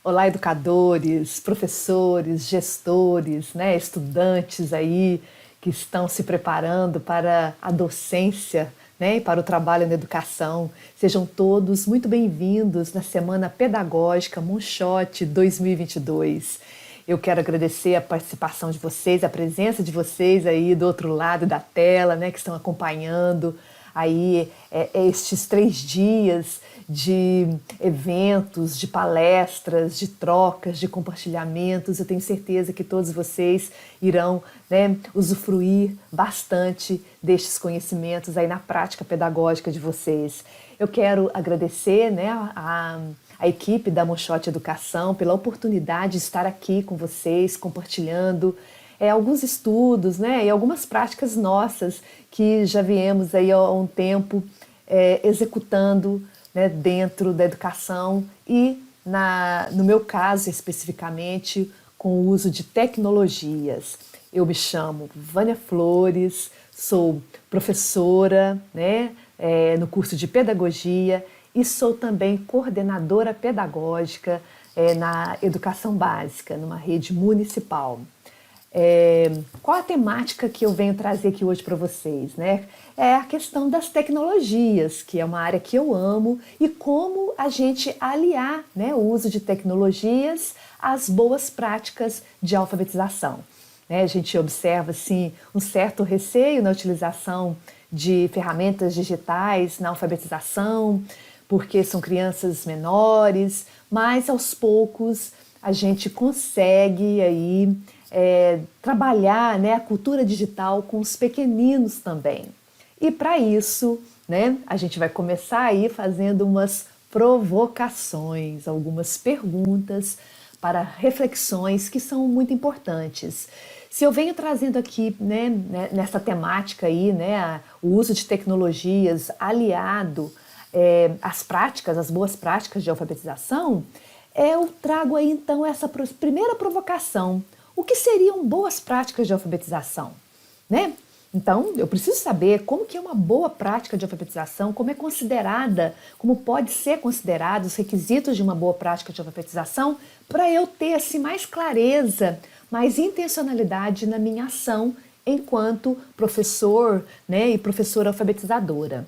Olá, educadores, professores, gestores, né, estudantes aí que estão se preparando para a docência, né, e para o trabalho na educação. Sejam todos muito bem-vindos na Semana Pedagógica Moonshot 2022. Eu quero agradecer a participação de vocês, a presença de vocês aí do outro lado da tela, né, que estão acompanhando aí estes 3 dias de eventos, de palestras, de trocas, de compartilhamentos. Eu tenho certeza que todos vocês irão, né, usufruir bastante destes conhecimentos aí na prática pedagógica de vocês. Eu quero agradecer, né, a equipe da Moonshot Educação pela oportunidade de estar aqui com vocês, compartilhando alguns estudos, né, e algumas práticas nossas que já viemos aí há um tempo executando, né, dentro da educação e, no meu caso especificamente, com o uso de tecnologias. Eu me chamo Vânia Flores, sou professora, né, no curso de Pedagogia e sou também coordenadora pedagógica na educação básica, numa rede municipal. Qual a temática que eu venho trazer aqui hoje para vocês, né? É a questão das tecnologias, que é uma área que eu amo, e como a gente aliar, né, o uso de tecnologias às boas práticas de alfabetização. A gente observa assim, um certo receio na utilização de ferramentas digitais na alfabetização, porque são crianças menores, mas aos poucos a gente consegue aí trabalhar, né, a cultura digital com os pequeninos também. E para isso, né, a gente vai começar aí fazendo umas provocações, algumas perguntas para reflexões que são muito importantes. Se eu venho trazendo aqui, né, nessa temática aí, né, o uso de tecnologias aliado às práticas, às boas práticas de alfabetização, eu trago aí então essa primeira provocação. O que seriam boas práticas de alfabetização, né? Então, eu preciso saber como que é uma boa prática de alfabetização, como é considerada, como pode ser considerado os requisitos de uma boa prática de alfabetização, para eu ter assim, mais clareza, mais intencionalidade na minha ação enquanto professor, né, e professora alfabetizadora.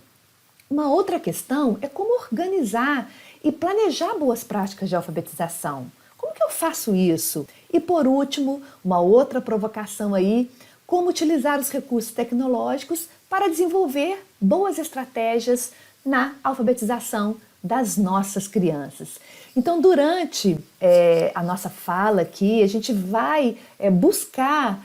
Uma outra questão é como organizar e planejar boas práticas de alfabetização. Como que eu faço isso? E por último, uma outra provocação aí, como utilizar os recursos tecnológicos para desenvolver boas estratégias na alfabetização das nossas crianças. Então, durante a nossa fala aqui, a gente vai buscar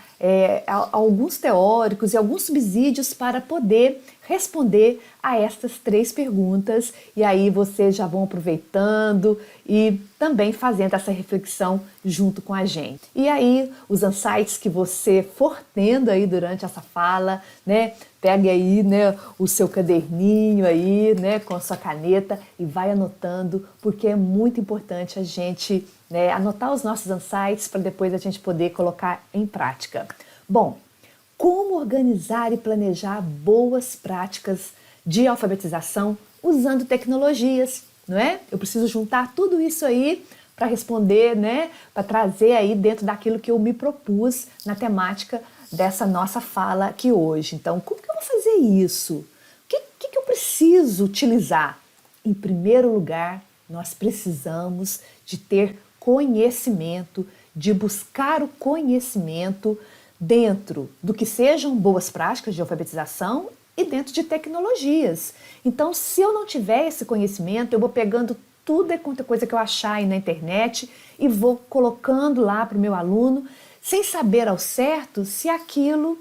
alguns teóricos e alguns subsídios para poder responder a estas 3 perguntas, e aí vocês já vão aproveitando e também fazendo essa reflexão junto com a gente. E aí, os insights que você for tendo aí durante essa fala, né, pegue aí, né, o seu caderninho aí, né, com a sua caneta e vai anotando, porque é muito importante a gente, né, anotar os nossos insights para depois a gente poder colocar em prática. Bom, como organizar e planejar boas práticas de alfabetização usando tecnologias, não é? Eu preciso juntar tudo isso aí para responder, né, para trazer aí dentro daquilo que eu me propus na temática dessa nossa fala aqui hoje. Então, como que eu vou fazer isso? O que eu preciso utilizar? Em primeiro lugar, nós precisamos de ter conhecimento, de buscar o conhecimento dentro do que sejam boas práticas de alfabetização e dentro de tecnologias. Então, se eu não tiver esse conhecimento, eu vou pegando tudo e quanta coisa que eu achar aí na internet e vou colocando lá para o meu aluno, sem saber ao certo se aquilo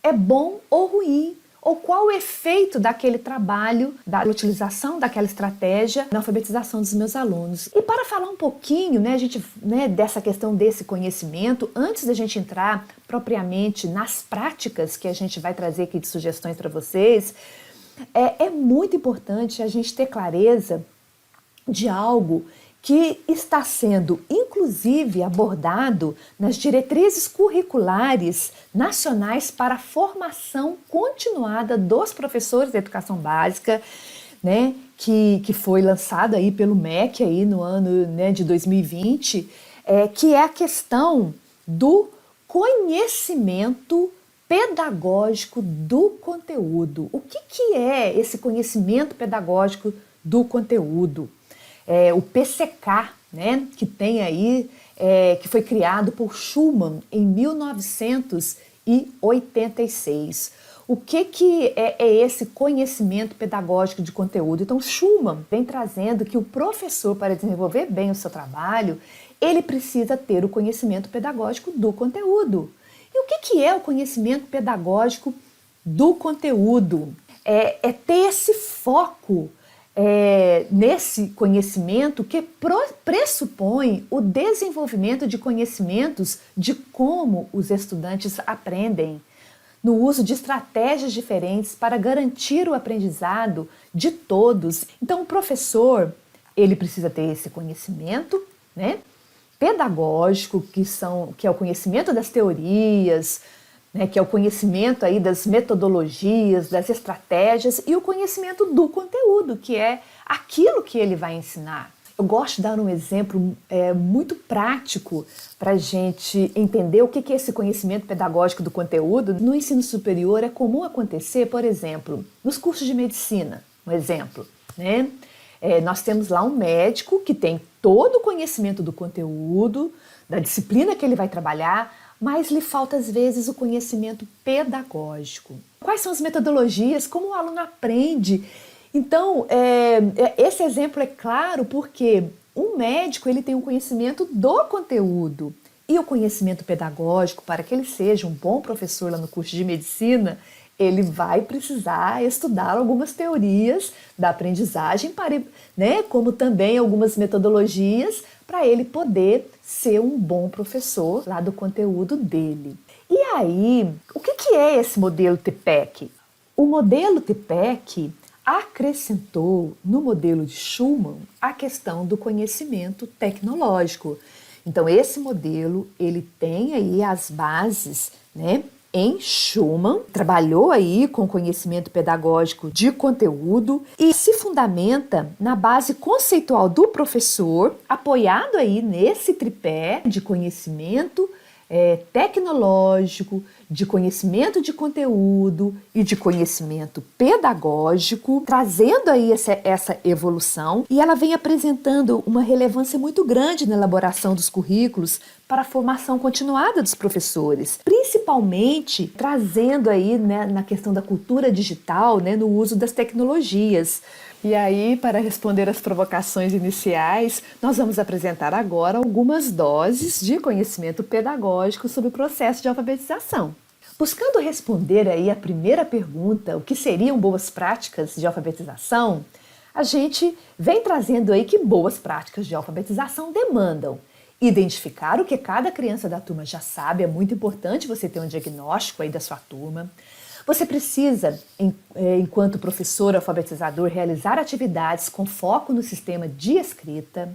é bom ou ruim, ou qual o efeito daquele trabalho, da utilização daquela estratégia na alfabetização dos meus alunos. E para falar um pouquinho, né, dessa questão desse conhecimento, antes da gente entrar propriamente nas práticas que a gente vai trazer aqui de sugestões para vocês, é muito importante a gente ter clareza de algo que está sendo, inclusive, abordado nas diretrizes curriculares nacionais para a formação continuada dos professores da educação básica, né, que foi lançado aí pelo MEC aí no ano, né, de 2020, que é a questão do conhecimento pedagógico do conteúdo. O que é esse conhecimento pedagógico do conteúdo? O PCK, né, que tem aí, que foi criado por Schuman em 1986. O que é esse conhecimento pedagógico de conteúdo? Então, Schuman vem trazendo que o professor, para desenvolver bem o seu trabalho, ele precisa ter o conhecimento pedagógico do conteúdo. E o que é o conhecimento pedagógico do conteúdo? É ter esse foco nesse conhecimento que pressupõe o desenvolvimento de conhecimentos de como os estudantes aprendem, no uso de estratégias diferentes para garantir o aprendizado de todos. Então, o professor, ele precisa ter esse conhecimento, né, pedagógico, que é o conhecimento das teorias, né, que é o conhecimento aí das metodologias, das estratégias, e o conhecimento do conteúdo, que é aquilo que ele vai ensinar. Eu gosto de dar um exemplo muito prático para a gente entender o que é esse conhecimento pedagógico do conteúdo. No ensino superior é comum acontecer, por exemplo, nos cursos de medicina, um exemplo, né? Nós temos lá um médico que tem todo o conhecimento do conteúdo, da disciplina que ele vai trabalhar, mas lhe falta às vezes o conhecimento pedagógico. Quais são as metodologias? Como o aluno aprende? Então, esse exemplo é claro porque um médico ele tem um conhecimento do conteúdo e o conhecimento pedagógico, para que ele seja um bom professor lá no curso de medicina, ele vai precisar estudar algumas teorias da aprendizagem, né, como também algumas metodologias para ele poder ser um bom professor lá do conteúdo dele. E aí, o que é esse modelo TPEC? O modelo TPEC acrescentou no modelo de Schuman a questão do conhecimento tecnológico. Então, esse modelo, ele tem aí as bases, né, em Schuman, trabalhou aí com conhecimento pedagógico de conteúdo e se fundamenta na base conceitual do professor, apoiado aí nesse tripé de conhecimento tecnológico, de conhecimento de conteúdo e de conhecimento pedagógico, trazendo aí essa evolução, e ela vem apresentando uma relevância muito grande na elaboração dos currículos para a formação continuada dos professores, principalmente trazendo aí, né, na questão da cultura digital, né, no uso das tecnologias. E aí, para responder às provocações iniciais, nós vamos apresentar agora algumas doses de conhecimento pedagógico sobre o processo de alfabetização. Buscando responder aí a primeira pergunta, o que seriam boas práticas de alfabetização, a gente vem trazendo aí que boas práticas de alfabetização demandam identificar o que cada criança da turma já sabe, é muito importante você ter um diagnóstico aí da sua turma. Você precisa, enquanto professor alfabetizador, realizar atividades com foco no sistema de escrita,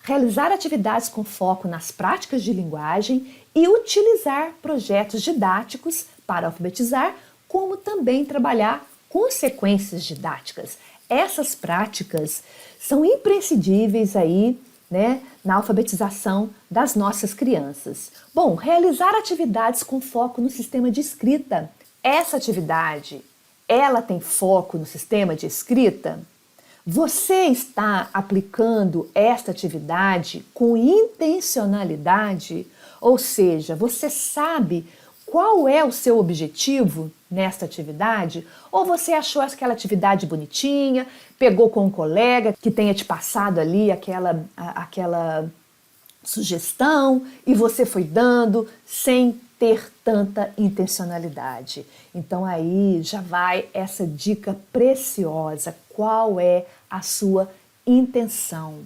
realizar atividades com foco nas práticas de linguagem e utilizar projetos didáticos para alfabetizar, como também trabalhar consequências didáticas. Essas práticas são imprescindíveis aí, né, na alfabetização das nossas crianças. Bom, realizar atividades com foco no sistema de escrita. Essa atividade, ela tem foco no sistema de escrita? Você está aplicando esta atividade com intencionalidade? Ou seja, você sabe qual é o seu objetivo nesta atividade? Ou você achou aquela atividade bonitinha, pegou com um colega que tenha te passado ali aquela sugestão e você foi dando sem ter tanta intencionalidade? Então aí já vai essa dica preciosa. Qual é a sua intenção?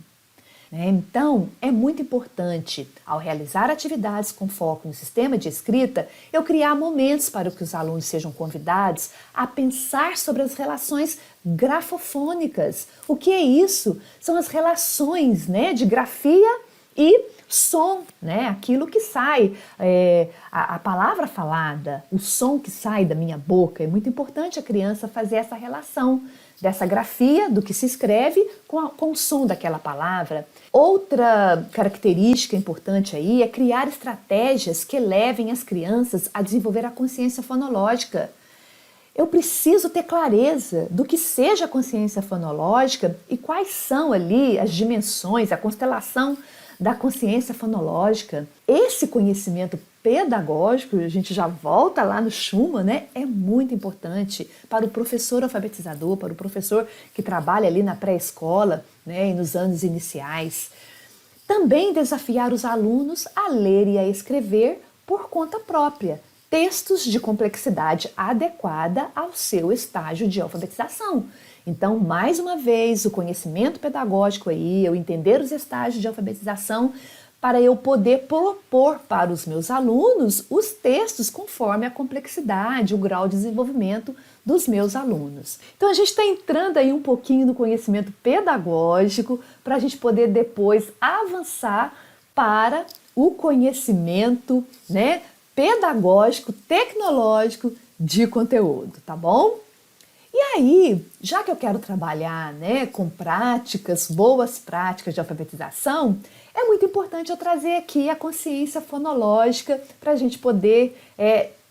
Então, é muito importante, ao realizar atividades com foco no sistema de escrita, eu criar momentos para que os alunos sejam convidados a pensar sobre as relações grafofônicas. O que é isso? São as relações, né, de grafia e som, né? Aquilo que sai, a palavra falada, o som que sai da minha boca. É muito importante a criança fazer essa relação, dessa grafia, do que se escreve, com o som daquela palavra. Outra característica importante aí é criar estratégias que levem as crianças a desenvolver a consciência fonológica. Eu preciso ter clareza do que seja a consciência fonológica e quais são ali as dimensões, a constelação da consciência fonológica. Esse conhecimento pedagógico, a gente já volta lá no Schumann, né? É muito importante para o professor alfabetizador, para o professor que trabalha ali na pré-escola, né, e nos anos iniciais. Também desafiar os alunos a ler e a escrever por conta própria, textos de complexidade adequada ao seu estágio de alfabetização. Então, mais uma vez, o conhecimento pedagógico aí, eu entender os estágios de alfabetização para eu poder propor para os meus alunos os textos conforme a complexidade, o grau de desenvolvimento dos meus alunos. Então, a gente está entrando aí um pouquinho no conhecimento pedagógico para a gente poder depois avançar para o conhecimento, né, pedagógico, tecnológico de conteúdo, tá bom? E aí, já que eu quero trabalhar, né, com práticas, boas práticas de alfabetização, é muito importante eu trazer aqui a consciência fonológica para a gente poder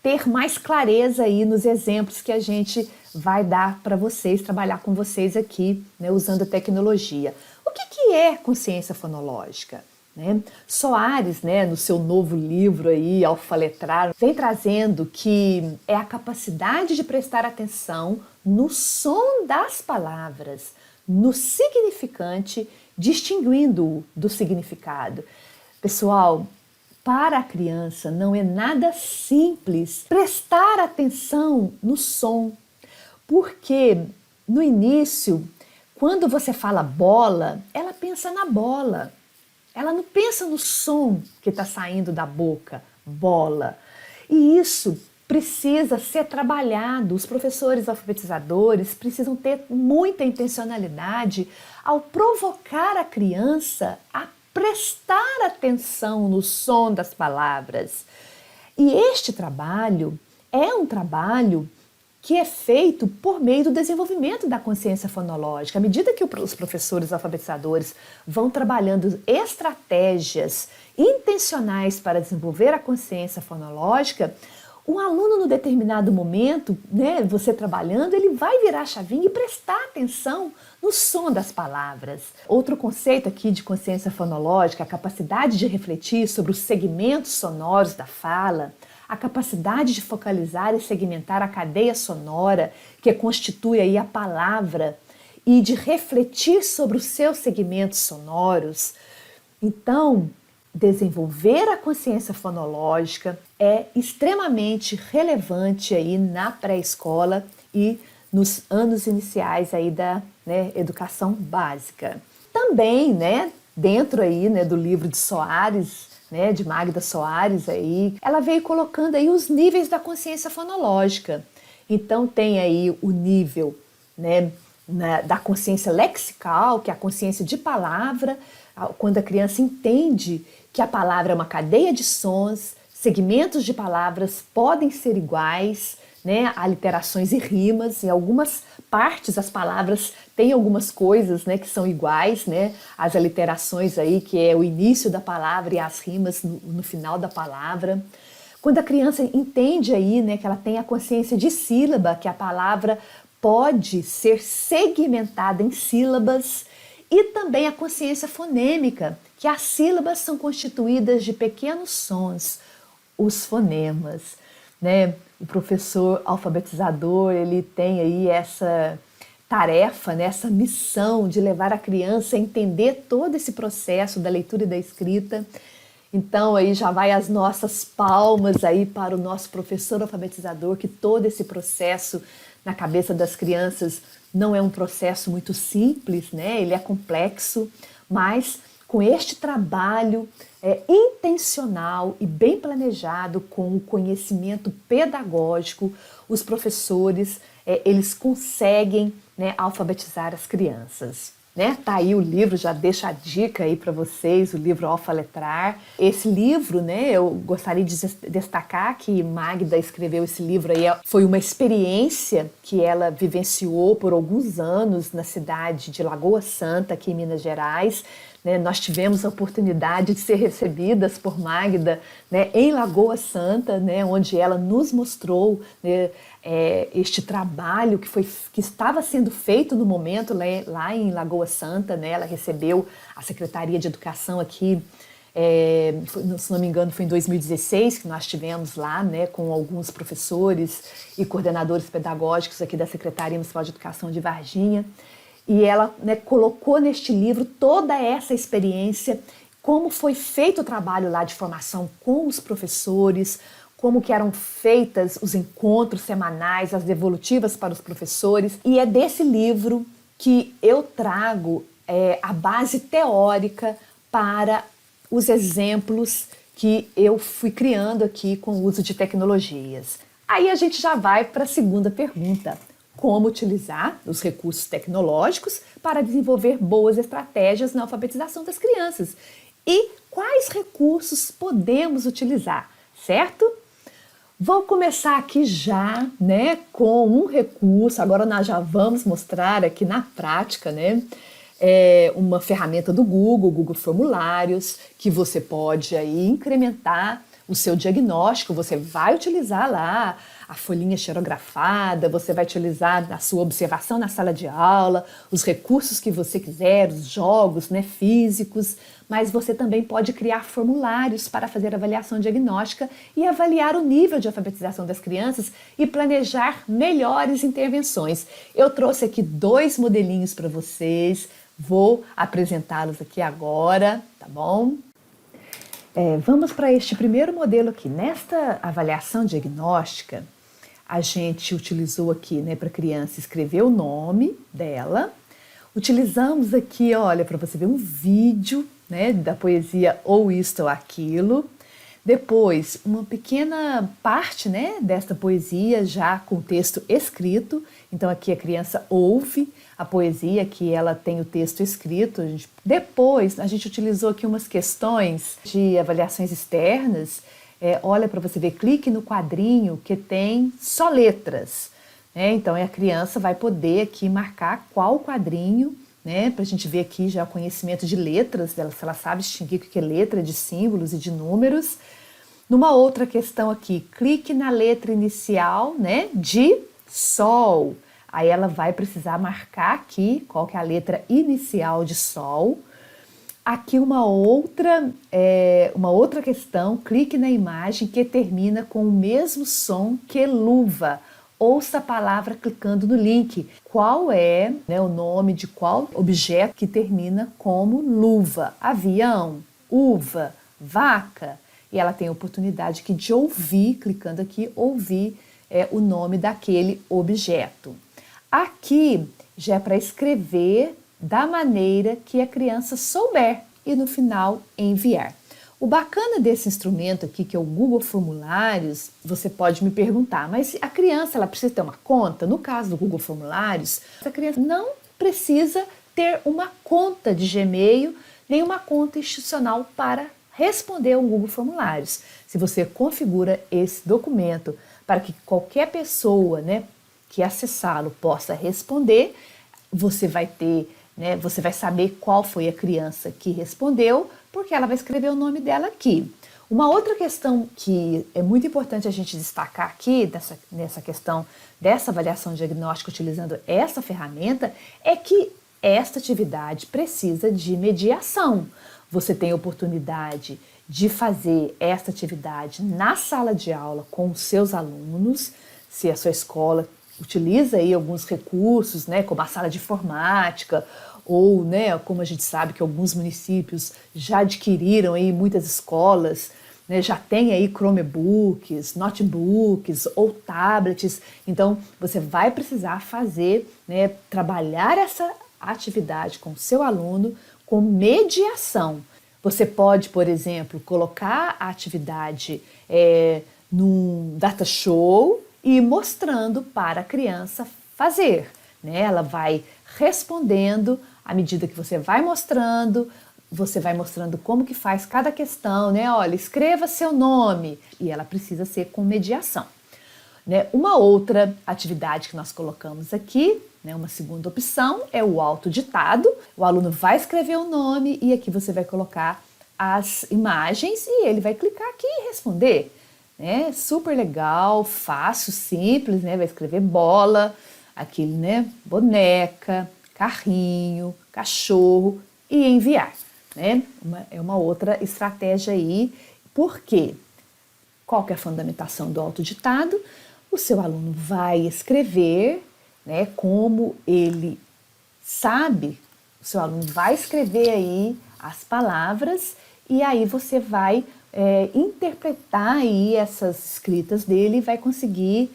ter mais clareza aí nos exemplos que a gente vai dar para vocês, trabalhar com vocês aqui, né, usando a tecnologia. O que é consciência fonológica? Né? Soares, né, no seu novo livro aí, Alfaletrar, vem trazendo que é a capacidade de prestar atenção no som das palavras, no significante, distinguindo-o do significado. Pessoal, para a criança não é nada simples prestar atenção no som, porque no início, quando você fala bola, ela pensa na bola. Ela não pensa no som que está saindo da boca, bola. E isso precisa ser trabalhado. Os professores alfabetizadores precisam ter muita intencionalidade ao provocar a criança a prestar atenção no som das palavras. E este trabalho é um trabalho que é feito por meio do desenvolvimento da consciência fonológica. À medida que os professores alfabetizadores vão trabalhando estratégias intencionais para desenvolver a consciência fonológica, um aluno, no determinado momento, né, você trabalhando, ele vai virar a chavinha e prestar atenção no som das palavras. Outro conceito aqui de consciência fonológica, a capacidade de refletir sobre os segmentos sonoros da fala, a capacidade de focalizar e segmentar a cadeia sonora que constitui aí a palavra e de refletir sobre os seus segmentos sonoros. Então, desenvolver a consciência fonológica é extremamente relevante aí na pré-escola e nos anos iniciais aí da, né, educação básica. Também, né, dentro aí, né, do livro de Soares, né, de Magda Soares, aí, ela veio colocando aí os níveis da consciência fonológica. Então tem aí o nível, né, da consciência lexical, que é a consciência de palavra, quando a criança entende que a palavra é uma cadeia de sons, segmentos de palavras podem ser iguais, né, aliterações e rimas. Em algumas partes as palavras têm algumas coisas, né, que são iguais, né, as aliterações aí, que é o início da palavra, e as rimas no final da palavra. Quando a criança entende aí, né, que ela tem a consciência de sílaba, que a palavra pode ser segmentada em sílabas, e também a consciência fonêmica, que as sílabas são constituídas de pequenos sons, os fonemas, né? O professor alfabetizador, ele tem aí essa tarefa, né, essa missão de levar a criança a entender todo esse processo da leitura e da escrita. Então aí já vai as nossas palmas aí para o nosso professor alfabetizador, que todo esse processo na cabeça das crianças não é um processo muito simples, né? Ele é complexo, mas com este trabalho intencional e bem planejado, com o conhecimento pedagógico, os professores eles conseguem, né, alfabetizar as crianças. né? Tá aí o livro, já deixo a dica aí para vocês, o livro Alfaletrar. Esse livro, né, eu gostaria de destacar que Magda escreveu esse livro aí, foi uma experiência que ela vivenciou por alguns anos na cidade de Lagoa Santa, aqui em Minas Gerais. Nós tivemos a oportunidade de ser recebidas por Magda, né, em Lagoa Santa, né, onde ela nos mostrou, né, este trabalho que estava sendo feito no momento lá em Lagoa Santa. Né, ela recebeu a Secretaria de Educação aqui, se não me engano foi em 2016 que nós estivemos lá, né, com alguns professores e coordenadores pedagógicos aqui da Secretaria Municipal de Educação de Varginha. E ela, né, colocou neste livro toda essa experiência, como foi feito o trabalho lá de formação com os professores, como que eram feitas os encontros semanais, as devolutivas para os professores. E é desse livro que eu trago a base teórica para os exemplos que eu fui criando aqui com o uso de tecnologias. Aí a gente já vai para a segunda pergunta. Como utilizar os recursos tecnológicos para desenvolver boas estratégias na alfabetização das crianças? E quais recursos podemos utilizar, certo? Vou começar aqui já, né, com um recurso. Agora nós já vamos mostrar aqui na prática, né, uma ferramenta do Google Formulários, que você pode aí incrementar o seu diagnóstico. Você vai utilizar lá a folhinha xerografada, você vai utilizar a sua observação na sala de aula, os recursos que você quiser, os jogos, né, físicos, mas você também pode criar formulários para fazer avaliação diagnóstica e avaliar o nível de alfabetização das crianças e planejar melhores intervenções. Eu trouxe aqui 2 modelinhos para vocês, vou apresentá-los aqui agora, tá bom? Vamos para este primeiro modelo aqui. Nesta avaliação diagnóstica, a gente utilizou aqui, né, para a criança escrever o nome dela. Utilizamos aqui, olha, para você ver um vídeo, né, da poesia Ou Isto ou Aquilo. Depois, uma pequena parte, né, desta poesia já com texto escrito. Então aqui a criança ouve a poesia, que ela tem o texto escrito. Depois a gente utilizou aqui umas questões de avaliações externas. Olha para você ver, clique no quadrinho que tem só letras. Então a criança vai poder aqui marcar qual quadrinho, né, para a gente ver aqui já o conhecimento de letras dela, se ela sabe distinguir o que é letra de símbolos e de números. Numa outra questão aqui, clique na letra inicial, né, de sol. Aí ela vai precisar marcar aqui qual que é a letra inicial de sol. Aqui uma outra questão, clique na imagem que termina com o mesmo som que luva. Ouça a palavra clicando no link. Qual é, né, o nome de qual objeto que termina como luva? Avião, uva, vaca. E ela tem a oportunidade aqui de ouvir, clicando aqui, ouvir o nome daquele objeto. Aqui já é para escrever da maneira que a criança souber e no final enviar. O bacana desse instrumento aqui, que é o Google Formulários, você pode me perguntar, mas a criança ela precisa ter uma conta? No caso do Google Formulários, a criança não precisa ter uma conta de Gmail, nem uma conta institucional para responder ao Google Formulários. Se você configura esse documento para que qualquer pessoa, né, que acessá-lo possa responder, você vai ter, né, você vai saber qual foi a criança que respondeu, porque ela vai escrever o nome dela aqui. Uma outra questão que é muito importante a gente destacar aqui, nessa questão dessa avaliação diagnóstica utilizando essa ferramenta, é que esta atividade precisa de mediação. Você tem a oportunidade de fazer esta atividade na sala de aula com os seus alunos, se a sua escola utiliza aí alguns recursos, né, como a sala de informática, ou, né, como a gente sabe que alguns municípios já adquiriram aí, muitas escolas, né, já tem aí Chromebooks, notebooks ou tablets. Então você vai precisar fazer, né, trabalhar essa atividade com o seu aluno com mediação. Você pode, por exemplo, colocar a atividade num data show e mostrando para a criança fazer, né? Ela vai respondendo à medida que você vai mostrando como que faz cada questão, né? Olha, escreva seu nome, e ela precisa ser com mediação. Né? Uma outra atividade que nós colocamos aqui, né, uma segunda opção, é o autoditado. O aluno vai escrever o nome e aqui você vai colocar as imagens e ele vai clicar aqui e responder. Né? Super legal, fácil, simples, né? Vai escrever bola, aquele, né? Boneca, carrinho, cachorro e enviar. Né? É uma outra estratégia aí. Por quê? Qual que é a fundamentação do autoditado? O seu aluno vai escrever, né, como ele sabe, o seu aluno vai escrever aí as palavras e aí você vai interpretar aí essas escritas dele e vai conseguir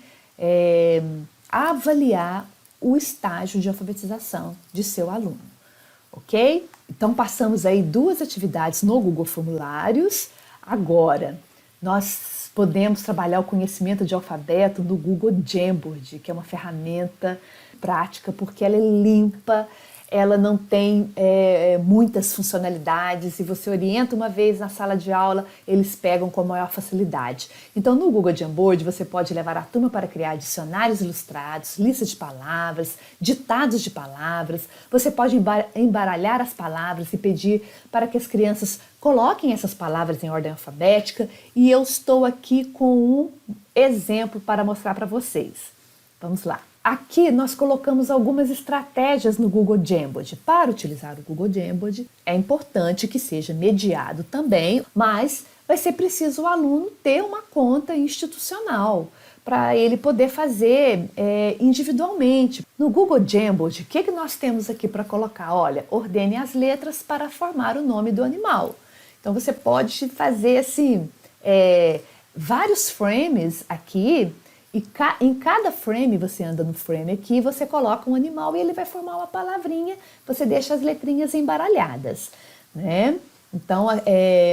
avaliar o estágio de alfabetização de seu aluno, ok? Então passamos aí 2 atividades no Google Formulários. Agora, nós podemos trabalhar o conhecimento de alfabeto no Google Jamboard, que é uma ferramenta prática porque ela é limpa, ela não tem muitas funcionalidades e você orienta uma vez na sala de aula, eles pegam com a maior facilidade. Então no Google Jamboard você pode levar a turma para criar dicionários ilustrados, listas de palavras, ditados de palavras, você pode embaralhar as palavras e pedir para que as crianças coloquem essas palavras em ordem alfabética e eu estou aqui com um exemplo para mostrar para vocês. Vamos lá. Aqui nós colocamos algumas estratégias no Google Jamboard. Para utilizar o Google Jamboard é importante que seja mediado também, mas vai ser preciso o aluno ter uma conta institucional para ele poder fazer individualmente. No Google Jamboard, o que nós temos aqui para colocar? Olha, ordene as letras para formar o nome do animal. Então você pode fazer assim, vários frames aqui. E em cada frame, você anda no frame aqui, você coloca um animal e ele vai formar uma palavrinha, você deixa as letrinhas embaralhadas, né? Então,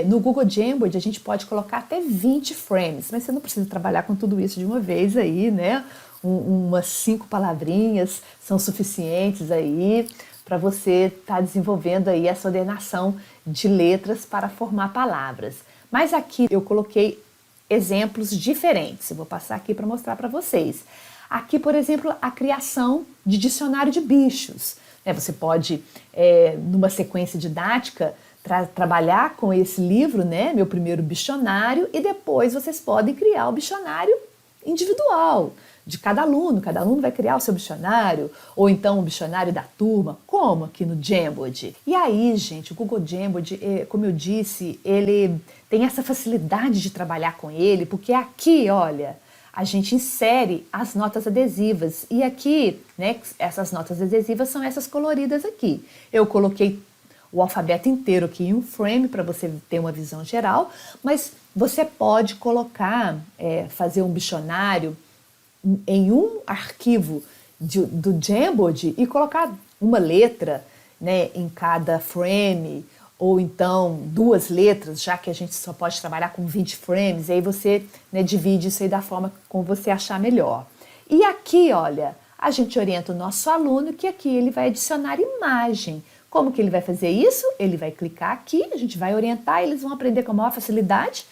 no Google Jamboard a gente pode colocar até 20 frames, mas você não precisa trabalhar com tudo isso de uma vez aí, né? Umas 5 palavrinhas são suficientes aí para você estar desenvolvendo aí essa ordenação de letras para formar palavras. Mas aqui eu coloquei exemplos diferentes. Eu vou passar aqui para mostrar para vocês. Aqui, por exemplo, a criação de dicionário de bichos. Você pode, numa sequência didática, trabalhar com esse livro, né, Meu Primeiro Bicionário, e depois vocês podem criar o bicionário individual de cada aluno vai criar o seu bicionário, ou então o bicionário da turma, como aqui no Jamboard. E aí, gente, o Google Jamboard, como eu disse, ele tem essa facilidade de trabalhar com ele, porque aqui, olha, a gente insere as notas adesivas, e aqui, né, essas notas adesivas são essas coloridas aqui. Eu coloquei o alfabeto inteiro aqui em um frame para você ter uma visão geral, mas você pode colocar, fazer um bicionário em um arquivo do Jamboard e colocar uma letra, né, em cada frame, ou então 2 letras, já que a gente só pode trabalhar com 20 frames, e aí você, né, divide isso aí da forma como você achar melhor. E aqui, olha, a gente orienta o nosso aluno que aqui ele vai adicionar imagem. Como que ele vai fazer isso? Ele vai clicar aqui, a gente vai orientar, eles vão aprender com a maior facilidade,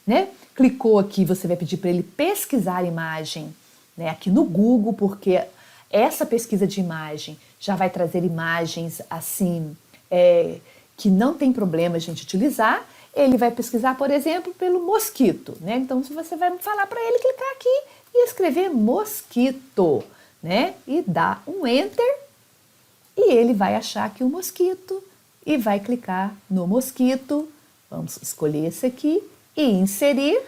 né? Clicou aqui, você vai pedir para ele pesquisar a imagem, né, aqui no Google, porque essa pesquisa de imagem já vai trazer imagens assim, que não tem problema a gente utilizar. Ele vai pesquisar, por exemplo, pelo mosquito, né? Então você vai falar para ele clicar aqui e escrever mosquito, né? E dar um Enter e ele vai achar aqui o mosquito e vai clicar no mosquito. Vamos escolher esse aqui e inserir.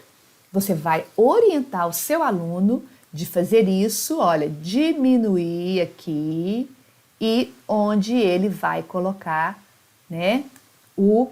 Você vai orientar o seu aluno de fazer isso, olha, diminuir aqui e onde ele vai colocar, né, o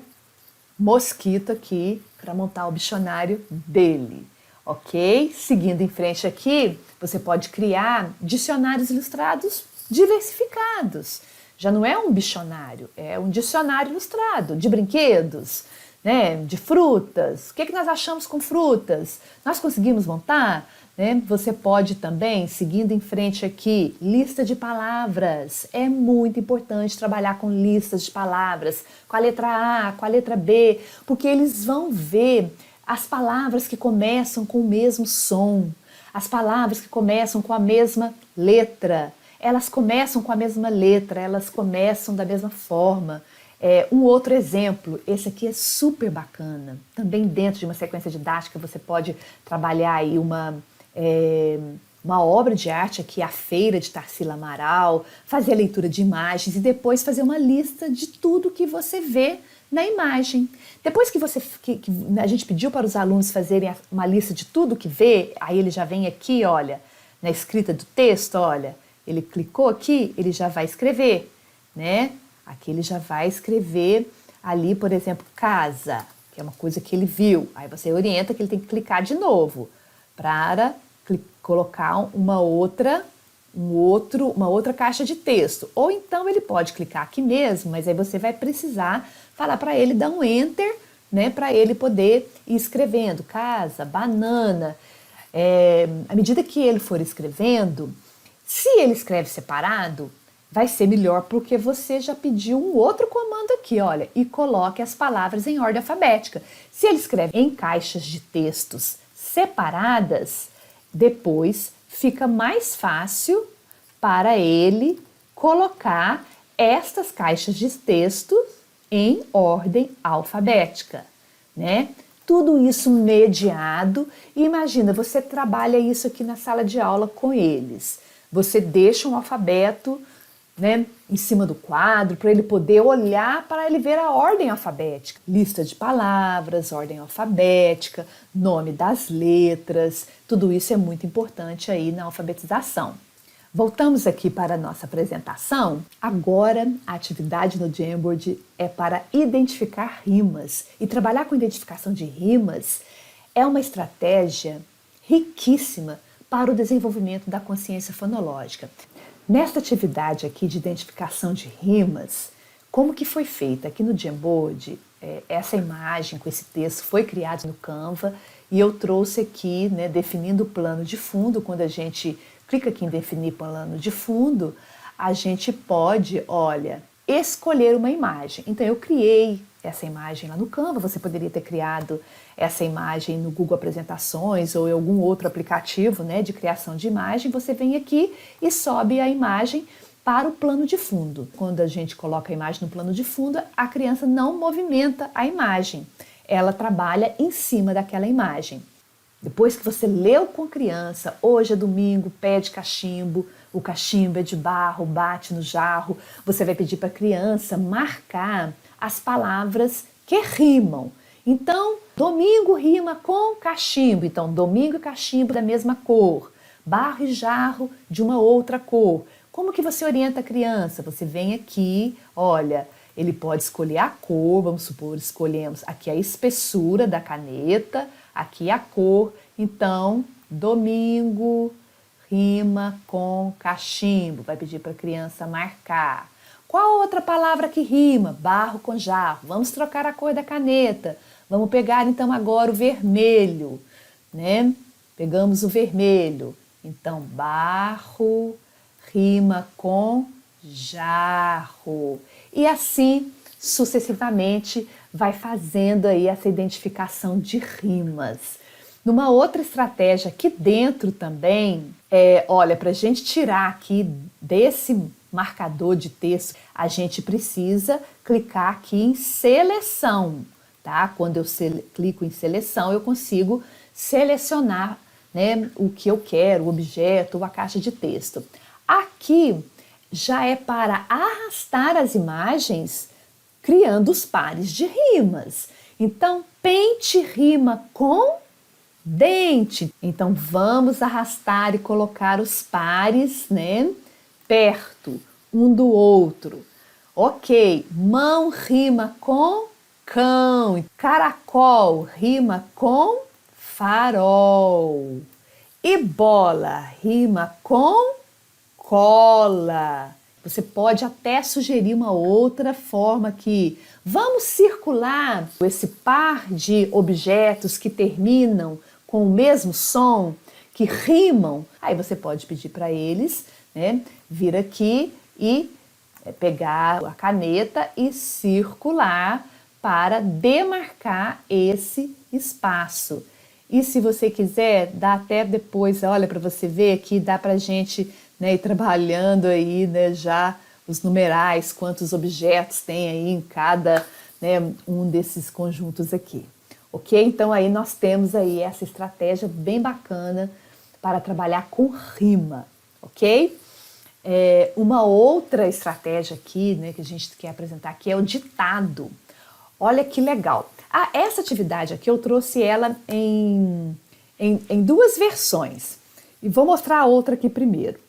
mosquito aqui para montar o dicionário dele, ok? Seguindo em frente aqui, você pode criar dicionários ilustrados diversificados. Já não é um bicionário, é um dicionário ilustrado de brinquedos, né, de frutas. O que nós achamos com frutas? Nós conseguimos montar? né? Você pode também, seguindo em frente aqui, lista de palavras. É muito importante trabalhar com listas de palavras, com a letra A, com a letra B, porque eles vão ver as palavras que começam com o mesmo som, as palavras que começam com a mesma letra. Elas começam com a mesma letra, elas começam da mesma forma. Um outro exemplo, esse aqui é super bacana. Também dentro de uma sequência didática você pode trabalhar aí uma obra de arte aqui, a Feira de Tarsila Amaral, fazer a leitura de imagens e depois fazer uma lista de tudo que você vê na imagem. Depois que a gente pediu para os alunos fazerem uma lista de tudo que vê, aí ele já vem aqui, olha, na escrita do texto, olha, ele clicou aqui, ele já vai escrever, né? Aqui ele já vai escrever ali, por exemplo, casa, que é uma coisa que ele viu. Aí você orienta que ele tem que clicar de novo para colocar uma outra caixa de texto. Ou então ele pode clicar aqui mesmo, mas aí você vai precisar falar para ele dar um enter, né, para ele poder ir escrevendo casa, banana. À medida que ele for escrevendo, se ele escreve separado, vai ser melhor porque você já pediu um outro comando aqui, olha, e coloque as palavras em ordem alfabética. Se ele escreve em caixas de textos separadas, depois fica mais fácil para ele colocar estas caixas de texto em ordem alfabética, né? Tudo isso mediado. E imagina, você trabalha isso aqui na sala de aula com eles. Você deixa um alfabeto, né, em cima do quadro para ele poder olhar, para ele ver a ordem alfabética. Lista de palavras, ordem alfabética, nome das letras, tudo isso é muito importante aí na alfabetização. Voltamos aqui para a nossa apresentação. Agora, a atividade no Jamboard é para identificar rimas. E trabalhar com identificação de rimas é uma estratégia riquíssima para o desenvolvimento da consciência fonológica. Nesta atividade aqui de identificação de rimas, como que foi feita? Aqui no Jamboard, essa imagem com esse texto foi criada no Canva e eu trouxe aqui, né, definindo o plano de fundo. Quando a gente clica aqui em definir plano de fundo, a gente pode, olha, escolher uma imagem. Então eu criei essa imagem lá no Canva, você poderia ter criado essa imagem no Google Apresentações ou em algum outro aplicativo, né, de criação de imagem. Você vem aqui e sobe a imagem para o plano de fundo. Quando a gente coloca a imagem no plano de fundo, a criança não movimenta a imagem, ela trabalha em cima daquela imagem. Depois que você leu com a criança, hoje é domingo, pede cachimbo, o cachimbo é de barro, bate no jarro, você vai pedir para a criança marcar as palavras que rimam. Então, domingo rima com cachimbo, então domingo e cachimbo da mesma cor, barro e jarro de uma outra cor. Como que você orienta a criança? Você vem aqui, olha, ele pode escolher a cor, vamos supor, escolhemos aqui a espessura da caneta, aqui a cor. Então, domingo rima com cachimbo, vai pedir para a criança marcar. Qual outra palavra que rima? Barro com jarro. Vamos trocar a cor da caneta. Vamos pegar então agora o vermelho, né? Pegamos o vermelho. Então, barro rima com jarro. E assim, sucessivamente, vai fazendo aí essa identificação de rimas. Numa outra estratégia aqui dentro também, olha, para a gente tirar aqui desse marcador de texto, a gente precisa clicar aqui em seleção, tá? Quando eu clico em seleção, eu consigo selecionar, né, o que eu quero, o objeto ou a caixa de texto. Aqui já é para arrastar as imagens criando os pares de rimas. Então, pente rima com dente. Então, vamos arrastar e colocar os pares, né, perto um do outro. Ok, mão rima com cão. Caracol rima com farol. E bola rima com cola. Você pode até sugerir uma outra forma aqui. Vamos circular esse par de objetos que terminam com o mesmo som. que rimam, aí você pode pedir para eles, né, vir aqui e pegar a caneta e circular para demarcar esse espaço. E se você quiser, dá até depois, olha, para você ver aqui, dá para a gente, né, ir trabalhando aí, né, já os numerais, quantos objetos tem aí em cada, né, um desses conjuntos aqui. Ok? Então aí nós temos aí essa estratégia bem bacana para trabalhar com rima, ok? Uma outra estratégia aqui, né, que a gente quer apresentar aqui é o ditado. Olha que legal. Essa atividade aqui eu trouxe ela em duas versões. E vou mostrar a outra aqui primeiro.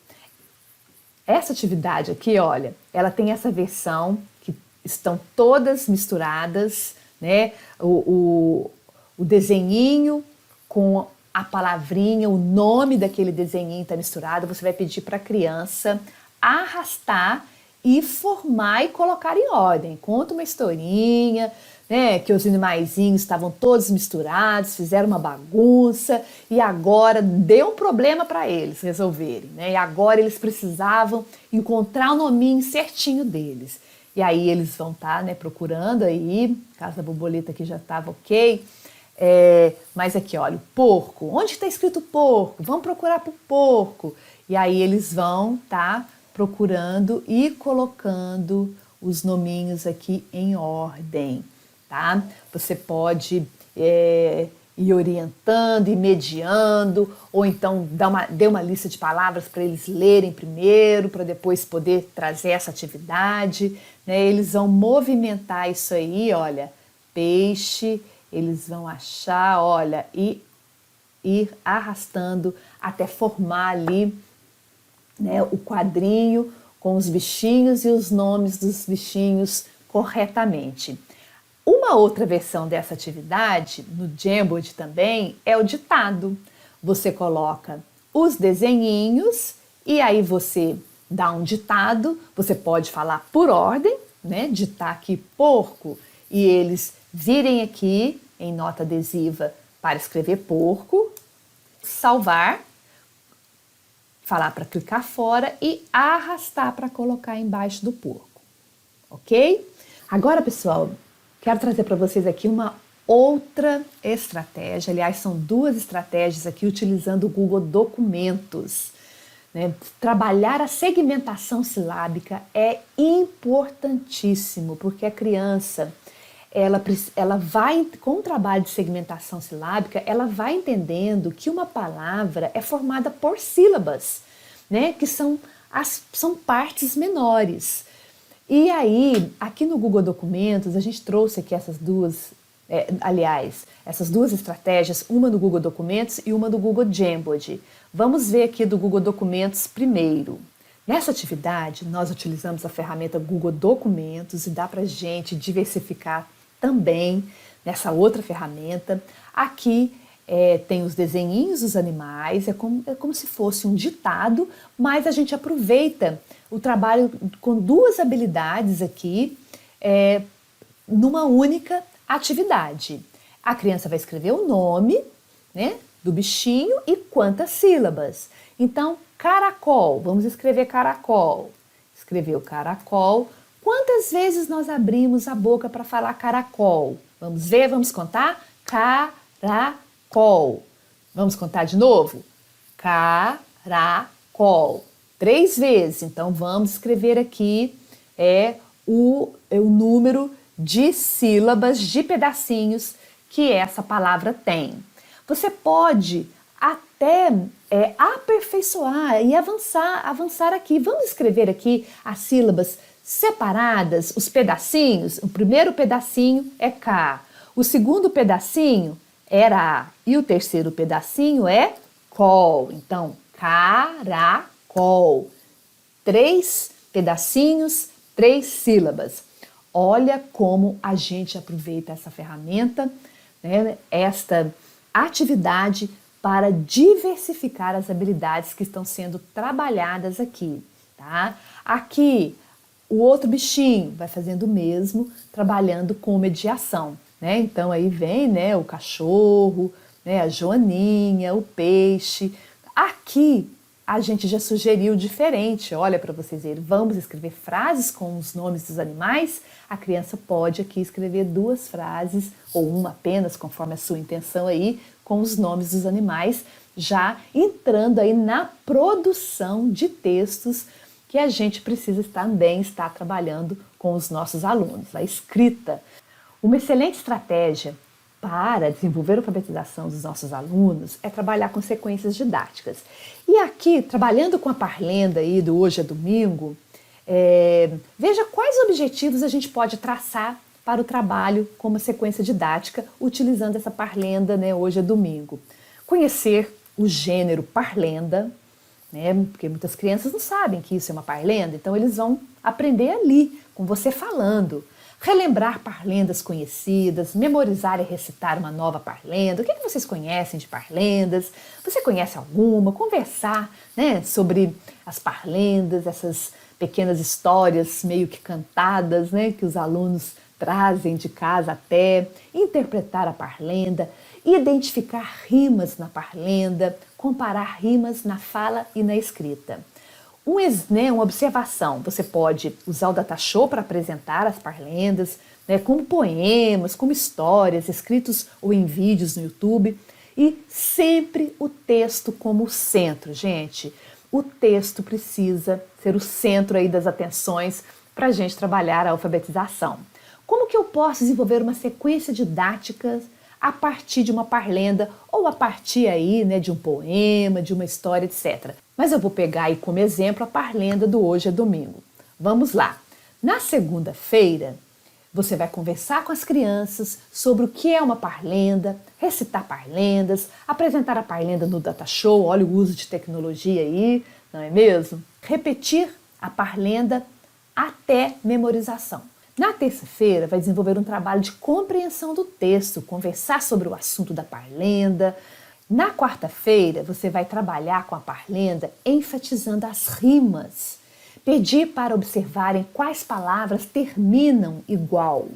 Essa atividade aqui, olha, ela tem essa versão que estão todas misturadas, né? O desenhinho com a palavrinha, o nome daquele desenhinho está misturado. Você vai pedir para a criança arrastar e formar e colocar em ordem. Conta uma historinha, né, que os animaizinhos estavam todos misturados, fizeram uma bagunça e agora deu um problema para eles resolverem, né? E agora eles precisavam encontrar o nominho certinho deles. E aí eles vão estar, né, procurando aí, caso a borboleta aqui já estava ok. Mas aqui, olha, o porco. Onde está escrito porco? Vamos procurar por porco. E aí eles vão estar procurando e colocando os nominhos aqui em ordem, tá? Você pode ir orientando, ir mediando, ou então dê uma lista de palavras para eles lerem primeiro, para depois poder trazer essa atividade, né? Eles vão movimentar isso aí, olha, peixe, eles vão achar, olha, e ir arrastando até formar ali, né, o quadrinho com os bichinhos e os nomes dos bichinhos corretamente. Uma outra versão dessa atividade, no Jamboard também, é o ditado. Você coloca os desenhinhos e aí você dá um ditado, você pode falar por ordem, né, ditar aqui porco, e eles virem aqui em nota adesiva para escrever porco, salvar, falar para clicar fora e arrastar para colocar embaixo do porco, ok? Agora, pessoal, quero trazer para vocês aqui uma outra estratégia. Aliás, são duas estratégias aqui utilizando o Google Documentos, né? Trabalhar a segmentação silábica é importantíssimo, porque a criança, ela vai, com o trabalho de segmentação silábica, ela vai entendendo que uma palavra é formada por sílabas, né? Que são partes menores. E aí, aqui no Google Documentos, a gente trouxe aqui essas duas, essas duas estratégias, uma do Google Documentos e uma do Google Jamboard. Vamos ver aqui do Google Documentos primeiro. Nessa atividade, nós utilizamos a ferramenta Google Documentos e dá para a gente diversificar também nessa outra ferramenta. Aqui tem os desenhinhos dos animais, é como se fosse um ditado, mas a gente aproveita o trabalho com duas habilidades aqui numa única atividade. A criança vai escrever o nome, né, do bichinho e quantas sílabas. Então, caracol, vamos escrever caracol. Escreveu caracol. Quantas vezes nós abrimos a boca para falar caracol? Vamos ver, vamos contar? Caracol. Vamos contar de novo? Caracol. 3 vezes. Então, vamos escrever aqui o número de sílabas, de pedacinhos que essa palavra tem. Você pode até aperfeiçoar e avançar aqui. Vamos escrever aqui as sílabas separadas, os pedacinhos. O primeiro pedacinho é K, o segundo pedacinho era A e o terceiro pedacinho é col. Então, caracol. 3 pedacinhos, 3 sílabas. Olha como a gente aproveita essa ferramenta, né, esta atividade para diversificar as habilidades que estão sendo trabalhadas aqui, tá? Aqui, o outro bichinho vai fazendo o mesmo, trabalhando com mediação, né? Então aí vem, né, o cachorro, né, a joaninha, o peixe, Aqui a gente já sugeriu diferente, olha para vocês verem, vamos escrever frases com os nomes dos animais, a criança pode aqui escrever 2 frases, ou uma apenas, conforme a sua intenção aí, com os nomes dos animais, já entrando aí na produção de textos que a gente precisa também estar trabalhando com os nossos alunos, a escrita. Uma excelente estratégia para desenvolver a alfabetização dos nossos alunos é trabalhar com sequências didáticas. E aqui, trabalhando com a parlenda aí do Hoje é Domingo, veja quais objetivos a gente pode traçar para o trabalho com uma sequência didática utilizando essa parlenda, né, Hoje é Domingo. Conhecer o gênero parlenda, né, porque muitas crianças não sabem que isso é uma parlenda, então eles vão aprender ali, com você falando. Relembrar parlendas conhecidas, memorizar e recitar uma nova parlenda. O que vocês conhecem de parlendas? Você conhece alguma? Conversar, né, sobre as parlendas, essas pequenas histórias meio que cantadas, né, que os alunos trazem de casa até. Interpretar a parlenda, identificar rimas na parlenda, comparar rimas na fala e na escrita. Uma observação, você pode usar o Datashow para apresentar as parlendas, né, como poemas, como histórias, escritos ou em vídeos no YouTube, e sempre o texto como o centro, gente. O texto precisa ser o centro aí das atenções para a gente trabalhar a alfabetização. Como que eu posso desenvolver uma sequência didática a partir de uma parlenda ou a partir aí, né, de um poema, de uma história, etc. Mas eu vou pegar aí como exemplo a parlenda do Hoje é Domingo. Vamos lá. Na segunda-feira, você vai conversar com as crianças sobre o que é uma parlenda, recitar parlendas, apresentar a parlenda no Datashow, olha o uso de tecnologia aí, não é mesmo? Repetir a parlenda até memorização. Na terça-feira, vai desenvolver um trabalho de compreensão do texto, conversar sobre o assunto da parlenda. Na quarta-feira, você vai trabalhar com a parlenda enfatizando as rimas. Pedir para observarem quais palavras terminam igual.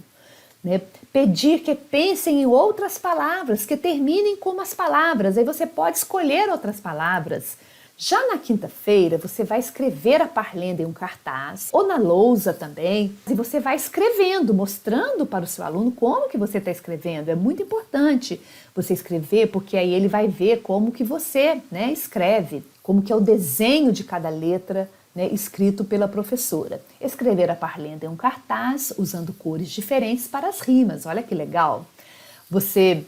Né? Pedir que pensem em outras palavras que terminem como as palavras. Aí você pode escolher outras palavras. Já na quinta-feira, você vai escrever a parlenda em um cartaz, ou na lousa também, e você vai escrevendo, mostrando para o seu aluno como que você está escrevendo. É muito importante você escrever, porque aí ele vai ver como que você, né, escreve, como que é o desenho de cada letra, né, escrito pela professora. Escrever a parlenda em um cartaz, usando cores diferentes para as rimas. Olha que legal! Você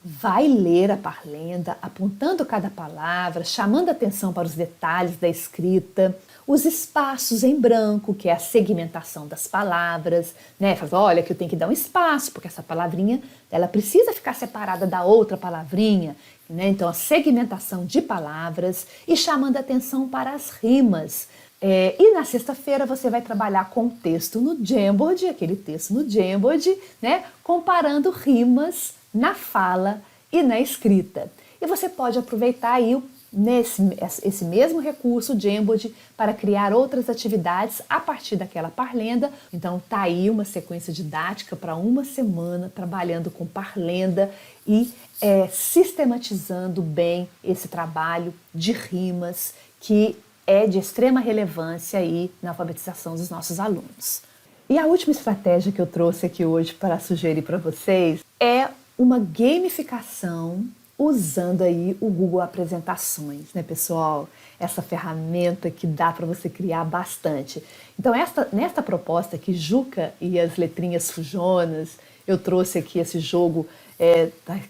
vai ler a parlenda, apontando cada palavra, chamando atenção para os detalhes da escrita, os espaços em branco, que é a segmentação das palavras, né? Fala, olha, que eu tenho que dar um espaço, porque essa palavrinha, ela precisa ficar separada da outra palavrinha, né? Então, a segmentação de palavras e chamando atenção para as rimas. E na sexta-feira você vai trabalhar com o texto no Jamboard, aquele texto no Jamboard, né? Comparando rimas na fala e na escrita. E você pode aproveitar aí esse mesmo recurso, o Jamboard, para criar outras atividades a partir daquela parlenda. Então tá aí uma sequência didática para uma semana trabalhando com parlenda e sistematizando bem esse trabalho de rimas que é de extrema relevância aí na alfabetização dos nossos alunos. E a última estratégia que eu trouxe aqui hoje para sugerir para vocês é uma gamificação usando aí o Google Apresentações, né, pessoal? Essa ferramenta que dá para você criar bastante. Então, nesta proposta aqui, Juca e as letrinhas fujonas, eu trouxe aqui esse jogo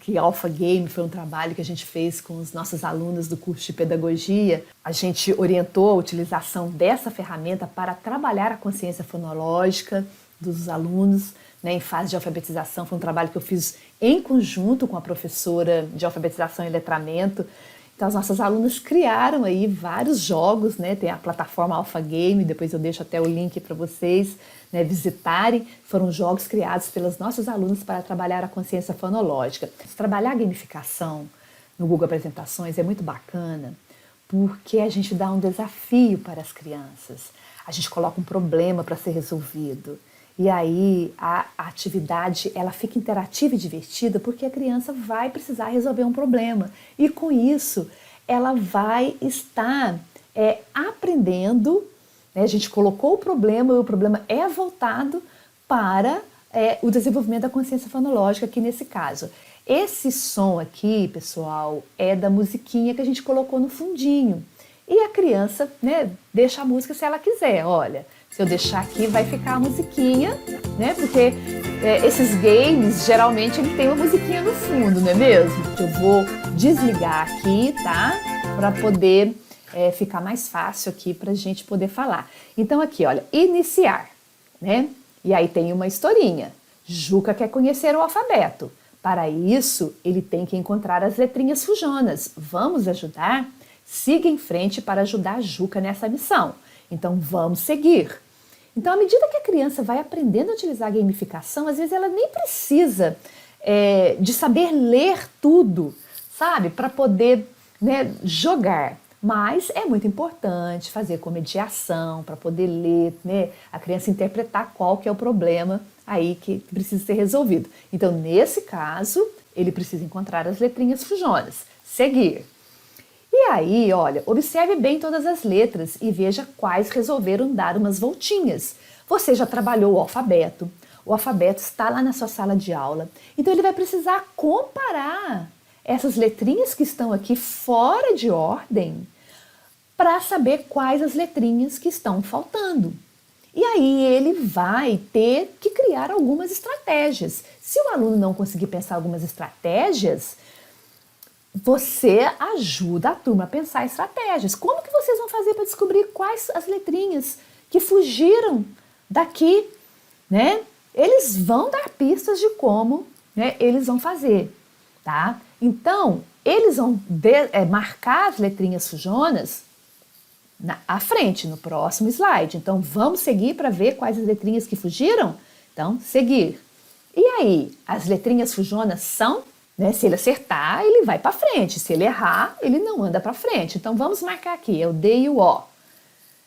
que Alpha Game foi um trabalho que a gente fez com os nossos alunos do curso de pedagogia. A gente orientou a utilização dessa ferramenta para trabalhar a consciência fonológica dos alunos, né, em fase de alfabetização. Foi um trabalho que eu fiz em conjunto com a professora de alfabetização e letramento. Então, as nossas alunas criaram aí vários jogos, né? Tem a plataforma Alpha Game, depois eu deixo até o link para vocês, né, visitarem. Foram jogos criados pelas nossas alunas para trabalhar a consciência fonológica. Trabalhar a gamificação no Google Apresentações é muito bacana, porque a gente dá um desafio para as crianças. A gente coloca um problema para ser resolvido. E aí a atividade ela fica interativa e divertida porque a criança vai precisar resolver um problema. E com isso ela vai estar aprendendo, né? A gente colocou o problema e o problema é voltado para o desenvolvimento da consciência fonológica aqui nesse caso. Esse som aqui, pessoal, é da musiquinha que a gente colocou no fundinho. E a criança, né, deixa a música se ela quiser. Olha, se eu deixar aqui vai ficar a musiquinha, né? Porque esses games, geralmente, ele tem uma musiquinha no fundo, não é mesmo? Eu vou desligar aqui, tá? Para poder ficar mais fácil aqui para a gente poder falar. Então aqui, olha, iniciar, né? E aí tem uma historinha. Juca quer conhecer o alfabeto. Para isso, ele tem que encontrar as letrinhas fujonas. Vamos ajudar? Siga em frente para ajudar a Juca nessa missão. Então vamos seguir. Então, à medida que a criança vai aprendendo a utilizar a gamificação, às vezes ela nem precisa de saber ler tudo, sabe? Para poder, né, jogar. Mas é muito importante fazer com mediação, para poder ler, né, a criança interpretar qual que é o problema aí que precisa ser resolvido. Então, nesse caso, ele precisa encontrar as letrinhas fujonas. Seguir. E aí, olha, observe bem todas as letras e veja quais resolveram dar umas voltinhas. Você já trabalhou o alfabeto está lá na sua sala de aula, então ele vai precisar comparar essas letrinhas que estão aqui fora de ordem para saber quais as letrinhas que estão faltando. E aí ele vai ter que criar algumas estratégias. Se o aluno não conseguir pensar algumas estratégias, você ajuda a turma a pensar estratégias. Como que vocês vão fazer para descobrir quais as letrinhas que fugiram daqui, né? Eles vão dar pistas de como, né, eles vão fazer, tá? Então, eles vão marcar as letrinhas fujonas à frente, no próximo slide. Então, vamos seguir para ver quais as letrinhas que fugiram? Então, seguir. E aí, as letrinhas fujonas são... Né? Se ele acertar, ele vai para frente. Se ele errar, ele não anda para frente. Então vamos marcar aqui, é o D e o O.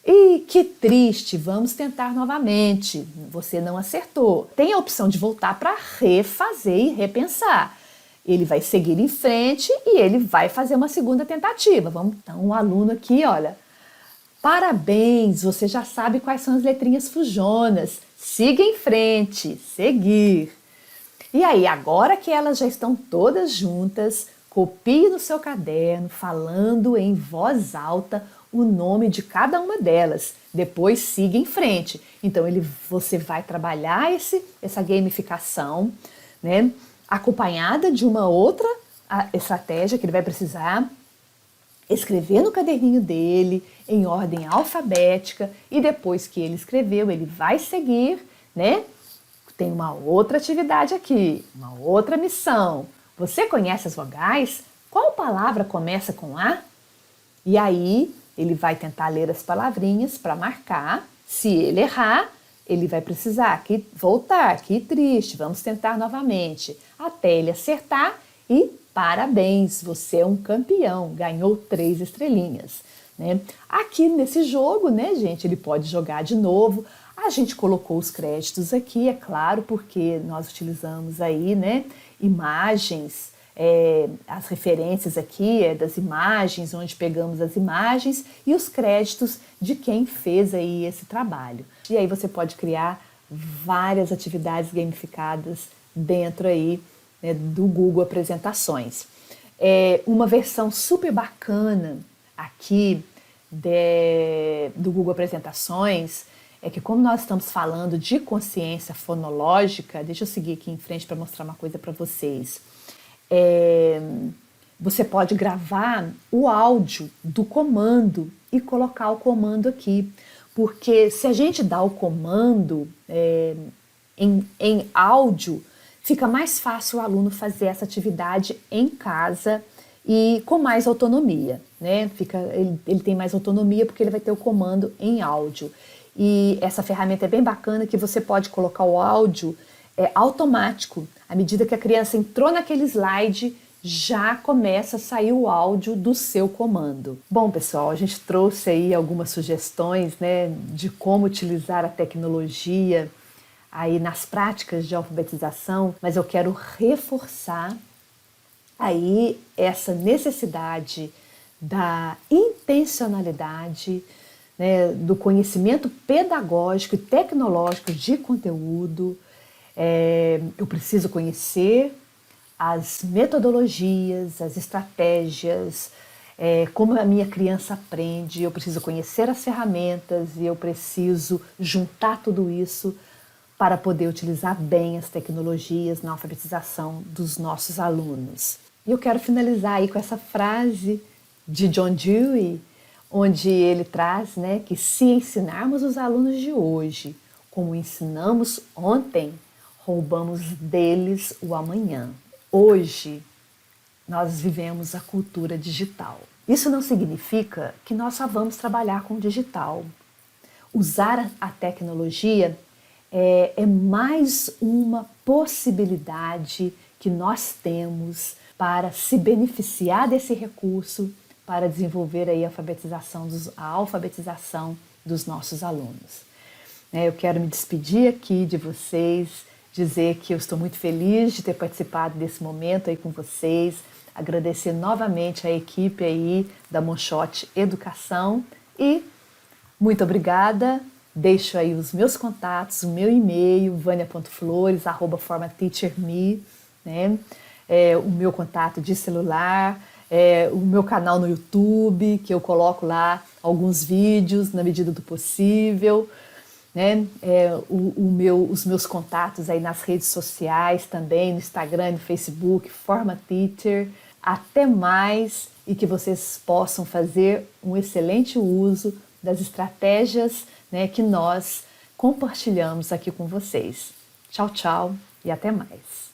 E que triste, vamos tentar novamente. Você não acertou. Tem a opção de voltar para refazer e repensar. Ele vai seguir em frente e ele vai fazer uma segunda tentativa. Vamos, então, o aluno aqui, olha. Parabéns, você já sabe quais são as letrinhas fujonas. Siga em frente, seguir. E aí, agora que elas já estão todas juntas, copie no seu caderno, falando em voz alta o nome de cada uma delas. Depois siga em frente. Então, você vai trabalhar essa gamificação, né, acompanhada de uma outra estratégia que ele vai precisar escrever no caderninho dele, em ordem alfabética, e depois que ele escreveu, ele vai seguir, né? Tem uma outra atividade aqui, uma outra missão. Você conhece as vogais? Qual palavra começa com A? E aí ele vai tentar ler as palavrinhas para marcar. Se ele errar, ele vai precisar voltar. Que triste, vamos tentar novamente. Até ele acertar e parabéns, você é um campeão, ganhou 3 estrelinhas. Né? Aqui nesse jogo, né, gente, ele pode jogar de novo. A gente colocou os créditos aqui, é claro, porque nós utilizamos aí, né, imagens, as referências aqui das imagens, onde pegamos as imagens e os créditos de quem fez aí esse trabalho. E aí você pode criar várias atividades gamificadas dentro aí, né, do Google Apresentações. Uma versão super bacana aqui do Google Apresentações é que, como nós estamos falando de consciência fonológica, deixa eu seguir aqui em frente para mostrar uma coisa para vocês. Você pode gravar o áudio do comando e colocar o comando aqui, porque se a gente dá o comando em áudio, fica mais fácil o aluno fazer essa atividade em casa e com mais autonomia, né? Ele tem mais autonomia porque ele vai ter o comando em áudio. E essa ferramenta é bem bacana que você pode colocar o áudio automático. À medida que a criança entrou naquele slide, já começa a sair o áudio do seu comando. Bom, pessoal, a gente trouxe aí algumas sugestões, né, de como utilizar a tecnologia aí nas práticas de alfabetização, mas eu quero reforçar aí essa necessidade da intencionalidade, né, do conhecimento pedagógico e tecnológico de conteúdo. Eu preciso conhecer as metodologias, as estratégias, como a minha criança aprende. Eu preciso conhecer as ferramentas e eu preciso juntar tudo isso para poder utilizar bem as tecnologias na alfabetização dos nossos alunos. E eu quero finalizar aí com essa frase de John Dewey, onde ele traz, né, que se ensinarmos os alunos de hoje como ensinamos ontem, roubamos deles o amanhã. Hoje, nós vivemos a cultura digital. Isso não significa que nós só vamos trabalhar com o digital. Usar a tecnologia é mais uma possibilidade que nós temos para se beneficiar desse recurso para desenvolver aí a alfabetização dos nossos alunos. Eu quero me despedir aqui de vocês, dizer que eu estou muito feliz de ter participado desse momento aí com vocês, agradecer novamente a equipe aí da Monshot Educação e muito obrigada. Deixo aí os meus contatos, o meu e-mail, vania.flores@formateacherme, né? O meu contato de celular, o meu canal no YouTube, que eu coloco lá alguns vídeos na medida do possível, né? Os meus contatos aí nas redes sociais também, no Instagram, no Facebook, FormaTeacher. Até mais e que vocês possam fazer um excelente uso das estratégias, né, que nós compartilhamos aqui com vocês. Tchau, tchau e até mais.